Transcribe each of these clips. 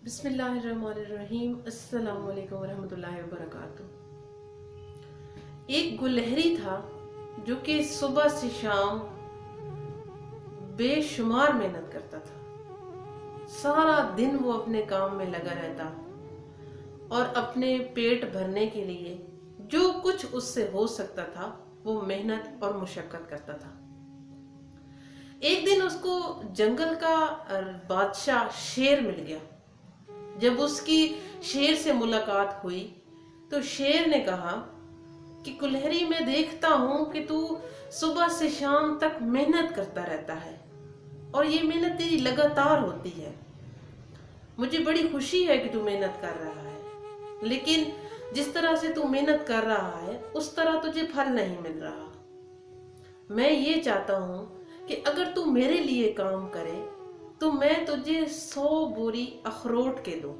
بسم اللہ الرحمن الرحیم۔ السلام علیکم ورحمۃ اللہ وبرکاتہ۔ ایک گلہری تھا جو کہ صبح سے شام بے شمار محنت کرتا تھا۔ سارا دن وہ اپنے کام میں لگا رہتا اور اپنے پیٹ بھرنے کے لیے جو کچھ اس سے ہو سکتا تھا وہ محنت اور مشقت کرتا تھا۔ ایک دن اس کو جنگل کا بادشاہ شیر مل گیا۔ جب اس کی شیر سے ملاقات ہوئی تو شیر نے کہا کہ گلہری، میں دیکھتا ہوں کہ تو صبح سے شام تک محنت کرتا رہتا ہے اور یہ محنت تیری لگاتار ہوتی ہے۔ مجھے بڑی خوشی ہے کہ تو محنت کر رہا ہے، لیکن جس طرح سے تو محنت کر رہا ہے اس طرح تجھے پھل نہیں مل رہا۔ میں یہ چاہتا ہوں کہ اگر تو میرے لیے کام کرے تو میں تجھے 100 بوری اخروٹ کے دوں۔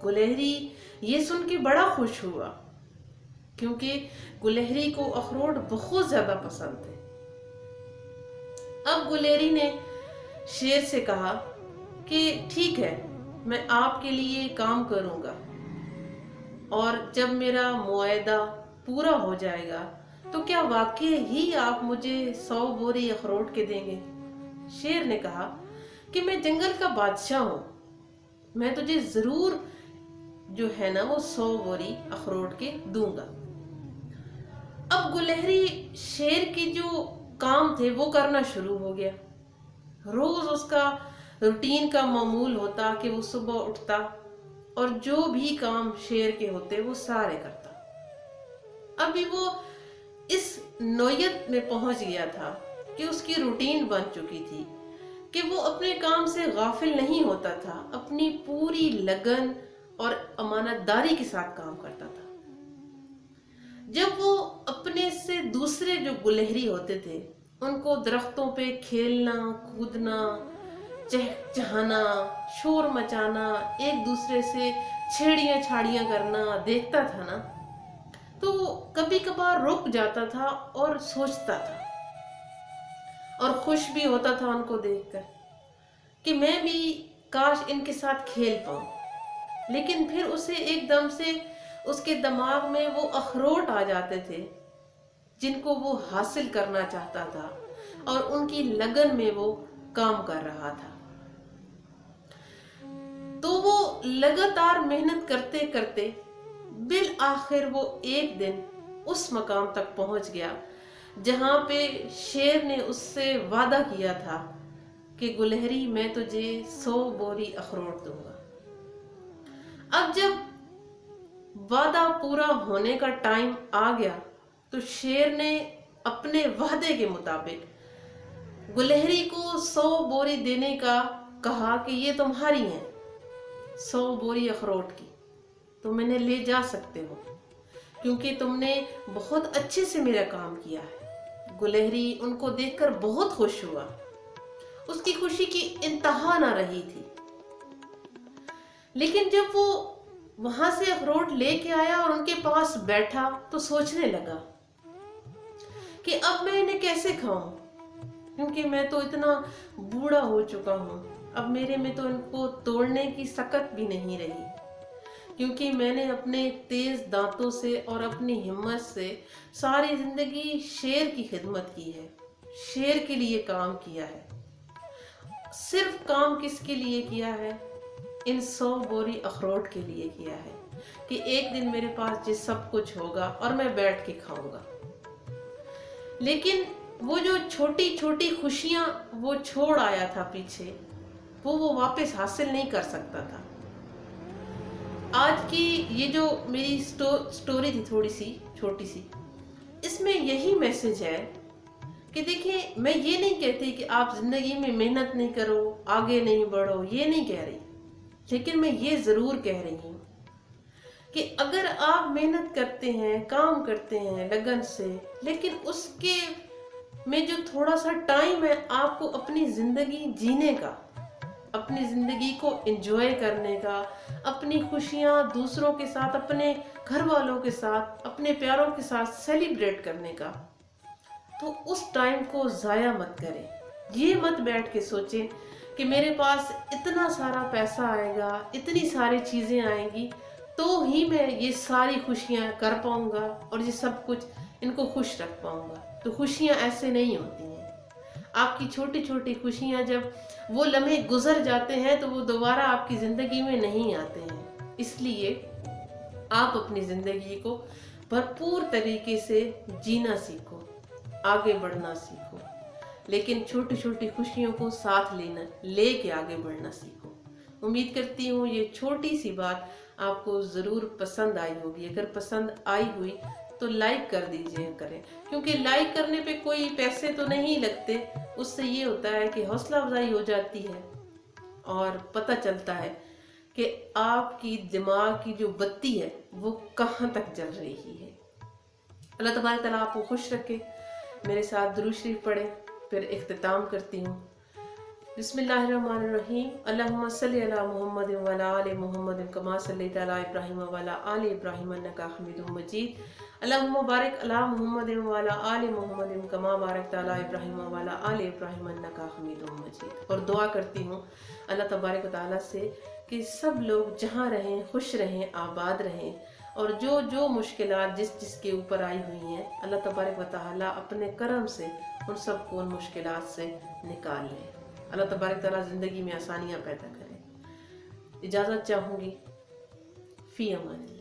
گلہری یہ سن کے بڑا خوش ہوا، کیونکہ گلہری کو اخروٹ بہت زیادہ پسند تھے۔ اب گلہری نے شیر سے کہا کہ ٹھیک ہے، میں آپ کے لیے کام کروں گا، اور جب میرا معاہدہ پورا ہو جائے گا تو کیا واقعی ہی آپ مجھے 100 بوری اخروٹ کے دیں گے؟ شیر نے کہا کہ میں جنگل کا بادشاہ ہوں، میں تجھے ضرور جو ہے نا وہ 100 بوری اخروٹ کے دوں گا۔ اب گلہری شیر کی جو کام تھے وہ کرنا شروع ہو گیا۔ روز اس کا روٹین کا معمول ہوتا کہ وہ صبح اٹھتا اور جو بھی کام شیر کے ہوتے وہ سارے کرتا۔ ابھی وہ اس نوعیت میں پہنچ گیا تھا کہ اس کی روٹین بن چکی تھی کہ وہ اپنے کام سے غافل نہیں ہوتا تھا، اپنی پوری لگن اور امانت داری کے ساتھ کام کرتا تھا۔ جب وہ اپنے سے دوسرے جو گلہری ہوتے تھے ان کو درختوں پہ کھیلنا، کودنا، چہچہانا، شور مچانا، ایک دوسرے سے چھیڑیاں چھاڑیاں کرنا دیکھتا تھا نا، تو کبھی کبھار رک جاتا تھا اور سوچتا تھا، اور خوش بھی ہوتا تھا ان کو دیکھ کر کہ میں بھی کاش ان کے ساتھ کھیل پاؤں۔ لیکن پھر اسے ایک دم سے اس کے دماغ میں وہ اخروٹ آ جاتے تھے جن کو وہ حاصل کرنا چاہتا تھا، اور ان کی لگن میں وہ کام کر رہا تھا۔ تو وہ لگاتار محنت کرتے کرتے بالآخر وہ ایک دن اس مقام تک پہنچ گیا جہاں پہ شیر نے اس سے وعدہ کیا تھا کہ گلہری، میں تجھے 100 بوری اخروٹ دوں گا۔ اب جب وعدہ پورا ہونے کا ٹائم آ گیا تو شیر نے اپنے وعدے کے مطابق گلہری کو 100 بوری دینے کا کہا کہ یہ تمہاری ہیں 100 بوری اخروٹ کی، تم انہیں لے جا سکتے ہو کیونکہ تم نے بہت اچھے سے میرا کام کیا ہے۔ گلہری ان کو دیکھ کر بہت خوش ہوا، اس کی خوشی کی انتہا نہ رہی تھی۔ لیکن جب وہ وہاں سے اخروٹ لے کے آیا اور ان کے پاس بیٹھا تو سوچنے لگا کہ اب میں انہیں کیسے کھاؤں، کیونکہ میں تو اتنا بوڑھا ہو چکا ہوں، اب میرے میں تو ان کو توڑنے کی سکت بھی نہیں رہی، کیونکہ میں نے اپنے تیز دانتوں سے اور اپنی ہمت سے ساری زندگی شیر کی خدمت کی ہے، شیر کے لیے کام کیا ہے۔ صرف کام کس کے لیے کیا ہے؟ ان 100 بوری اخروٹ کے لیے کیا ہے کہ ایک دن میرے پاس یہ سب کچھ ہوگا اور میں بیٹھ کے کھاؤں گا۔ لیکن وہ جو چھوٹی چھوٹی خوشیاں وہ چھوڑ آیا تھا پیچھے، وہ واپس حاصل نہیں کر سکتا تھا۔ آج کی یہ جو میری سٹوری تھی تھوڑی سی چھوٹی سی، اس میں یہی میسج ہے کہ دیکھیں، میں یہ نہیں کہتی کہ آپ زندگی میں محنت نہیں کرو، آگے نہیں بڑھو، یہ نہیں کہہ رہی، لیکن میں یہ ضرور کہہ رہی ہوں کہ اگر آپ محنت کرتے ہیں، کام کرتے ہیں لگن سے، لیکن اس کے میں جو تھوڑا سا ٹائم ہے آپ کو اپنی زندگی جینے کا، اپنی زندگی کو انجوائے کرنے کا، اپنی خوشیاں دوسروں کے ساتھ، اپنے گھر والوں کے ساتھ، اپنے پیاروں کے ساتھ سیلیبریٹ کرنے کا، تو اس ٹائم کو ضائع مت کریں۔ یہ مت بیٹھ کے سوچیں کہ میرے پاس اتنا سارا پیسہ آئے گا، اتنی ساری چیزیں آئیں گی تو ہی میں یہ ساری خوشیاں کر پاؤں گا اور یہ سب کچھ ان کو خوش رکھ پاؤں گا۔ تو خوشیاں ایسے نہیں ہوتی ہیں۔ آپ کی چھوٹی چھوٹی خوشیاں جب وہ لمحے گزر جاتے ہیں تو وہ دوبارہ آپ کی زندگی میں نہیں آتے ہیں۔ اس لیے آپ اپنی زندگی کو بھرپور طریقے سے جینا سیکھو، آگے بڑھنا سیکھو، لیکن چھوٹی چھوٹی خوشیوں کو ساتھ لے کے آگے بڑھنا سیکھو۔ امید کرتی ہوں یہ چھوٹی سی بات آپ کو ضرور پسند آئی ہوگی۔ اگر پسند آئی ہوئی تو لائک کر دیجئے کریں، کیونکہ لائک کرنے پہ کوئی پیسے تو نہیں لگتے۔ اس سے یہ ہوتا ہے کہ حوصلہ افزائی ہو جاتی ہے اور پتہ چلتا ہے کہ آپ کی دماغ کی جو بتی ہے وہ کہاں تک جل رہی ہے۔ اللہ تبارک تعالیٰ آپ کو خوش رکھے۔ میرے ساتھ درود شریف پڑھیں، پھر اختتام کرتی ہوں۔ بسم اللہ الرحمن الرحیم۔ اللہم صلی علی محمد وعلی آل محمد کما صلیت علی ابراہیم وعلی آل ابراہیم انک حمید مجید۔ اللہم بارک علی محمد وعلی آل محمد کما بارکت علی ابراہیم وعلی آل ابراہیم انک حمید مجید۔ اور دعا کرتی ہوں اللہ تبارک و تعالیٰ سے کہ سب لوگ جہاں رہیں خوش رہیں، آباد رہیں، اور جو مشکلات جس کے اوپر آئی ہوئی ہیں اللہ تبارک و تعالیٰ اپنے کرم سے ان سب کو ان مشکلات سے نکال لے۔ اللہ تبارک تعالیٰ زندگی میں آسانیاں پیدا کرے۔ اجازت چاہوں گی، فی امان اللہ۔